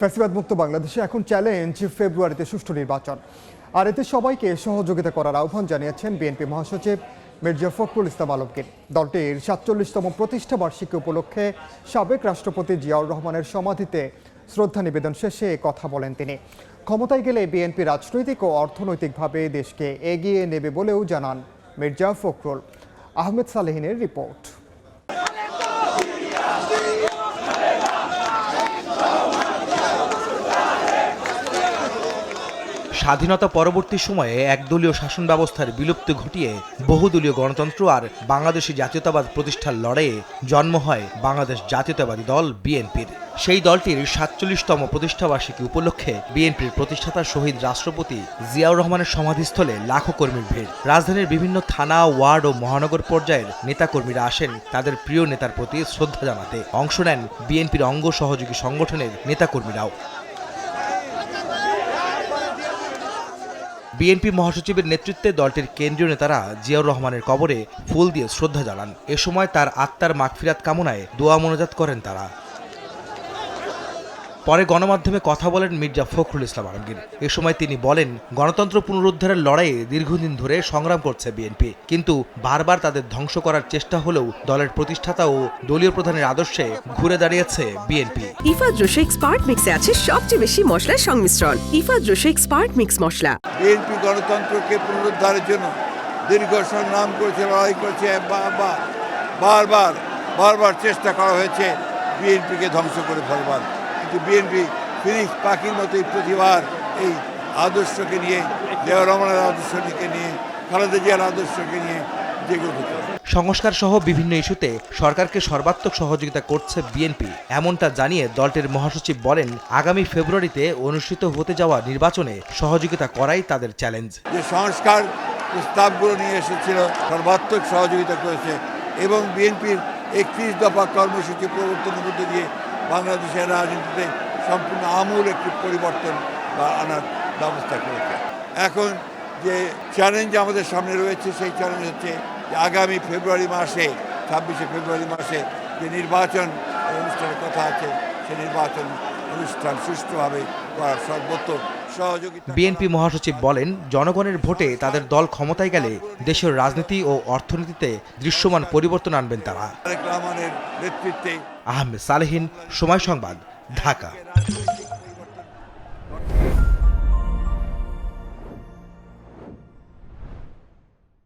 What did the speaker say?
ফ্যাসিবাদ মুক্ত বাংলাদেশে এখন চ্যালেঞ্জ ফেব্রুয়ারিতে সুষ্ঠু নির্বাচন। আর এতে সবাইকে সহযোগিতা করার আহ্বান জানিয়েছেন বিএনপি মহাসচিব মির্জা ফখরুল ইসলাম আলমগীর। দলটির ৪৭তম প্রতিষ্ঠা বার্ষিকী উপলক্ষে সাবেক রাষ্ট্রপতি জিয়াউর রহমানের সমাধিতে শ্রদ্ধা নিবেদন শেষে কথা বলেন তিনি। ক্ষমতায় গেলে বিএনপি রাজনৈতিক ও অর্থনৈতিকভাবে দেশকে এগিয়ে নেবে বলেও জানান মির্জা ফখরুল। আহমেদ সালেহিনের রিপোর্ট। স্বাধীনতা পরবর্তী সময়ে একদলীয় শাসন ব্যবস্থার বিলুপ্তি ঘটিয়ে বহুদলীয় গণতন্ত্র আর বাংলাদেশি জাতীয়তাবাদ প্রতিষ্ঠার লড়াইয়ে জন্ম হয় বাংলাদেশ জাতীয়তাবাদী দল বিএনপির। সেই দলটির ৪৭তম প্রতিষ্ঠাবার্ষিকী উপলক্ষে বিএনপির প্রতিষ্ঠাতা শহীদ রাষ্ট্রপতি জিয়াউর রহমানের সমাধিস্থলে লাখো কর্মীর ভিড়। রাজধানীর বিভিন্ন থানা, ওয়ার্ড ও মহানগর পর্যায়ের নেতাকর্মীরা আসেন তাদের প্রিয় নেতার প্রতি শ্রদ্ধা জানাতে। অংশ নেন বিএনপির অঙ্গ সহযোগী সংগঠনের নেতাকর্মীরাও। বিএনপি মহাসচিবের নেতৃত্বে দলটির কেন্দ্রীয় নেতারা জিয়াউর রহমানের কবরে ফুল দিয়ে শ্রদ্ধা জানান। এ সময় তার আত্মার মাগফিরাত কামনায় দোয়া মোনাজাত করেন তারা। পরে গণমাধ্যমে কথা বলেন মির্জা ফখরুল ইসলাম আলমগীর। এ সময় তিনি বলেন, গণতন্ত্র পুনরুদ্ধারের লড়াইয়ে দীর্ঘদিন ধরে সংগ্রাম করছে বিএনপি, কিন্তু বারবার তাদের ধ্বংস করার চেষ্টা হলেও দলের প্রতিষ্ঠাতা ও দলীয় প্রধানের আদর্শে ঘুরে দাঁড়িয়েছে বিএনপি। ইফাদ রোশে এক্সপার্ট মিক্সে আছে সবচেয়ে বেশি মশলার সংমিশ্রণ। ইফাদ রোশে এক্সপার্ট মিক্স মশলা। বিএনপি গণতন্ত্রকে পুনরুদ্ধারের জন্য দীর্ঘ সংগ্রাম করেছে, লড়াই করেছে। বারবার চেষ্টা করা হয়েছে বিএনপিকে ধ্বংস করে ফেলবার, কিন্তু বিএনপি ফিনিক্স পাখির মতোই প্রতিবার এই আদর্শকে নিয়ে, জিয়াউর রহমানের আদর্শকে নিয়ে, খালেদা জিয়ার আদর্শকে নিয়ে জেগে উঠেছে। সংস্কার সহ বিভিন্ন ইস্যুতে সরকারকে সর্বাত্মক সহযোগিতা করছে বিএনপি, এমনটা জানিয়ে দলটির মহাসচিব বলেন, আগামী ফেব্রুয়ারিতে অনুষ্ঠিত হতে যাওয়া নির্বাচনে সহযোগিতা করাই তাদের চ্যালেঞ্জ। যে সংস্কার প্রস্তাবগুলো নিয়ে এসেছিল সর্বাত্মক সহযোগিতা করেছে এবং বিএনপির ৩১ দফা কর্মসূচি প্রবর্তনের মধ্যে দিয়ে বাংলাদেশের রাজনীতিতে সম্পূর্ণ আমূল একটি পরিবর্তন আনার ব্যবস্থা করেছে। এখন যে চ্যালেঞ্জ আমাদের সামনে রয়েছে সেই চ্যালেঞ্জ হচ্ছে যে আগামী ফেব্রুয়ারি মাসে, ২৬শে ফেব্রুয়ারি মাসে যে নির্বাচন অনুষ্ঠানের কথা আছে, সেই নির্বাচন অনুষ্ঠান সুষ্ঠুভাবে করার সর্বোত্তম সহযোগিতা। বিএনপি মহাসচিব বলেন, জনগণের ভোটে তাদের দল ক্ষমতায় গেলে দেশের রাজনীতি ও অর্থনীতিতে দৃশ্যমান পরিবর্তন আনবেন তারা। তারেক রহমানের নেতৃত্বে। আহমেদ সালেহিন, সময় সংবাদ, ঢাকা।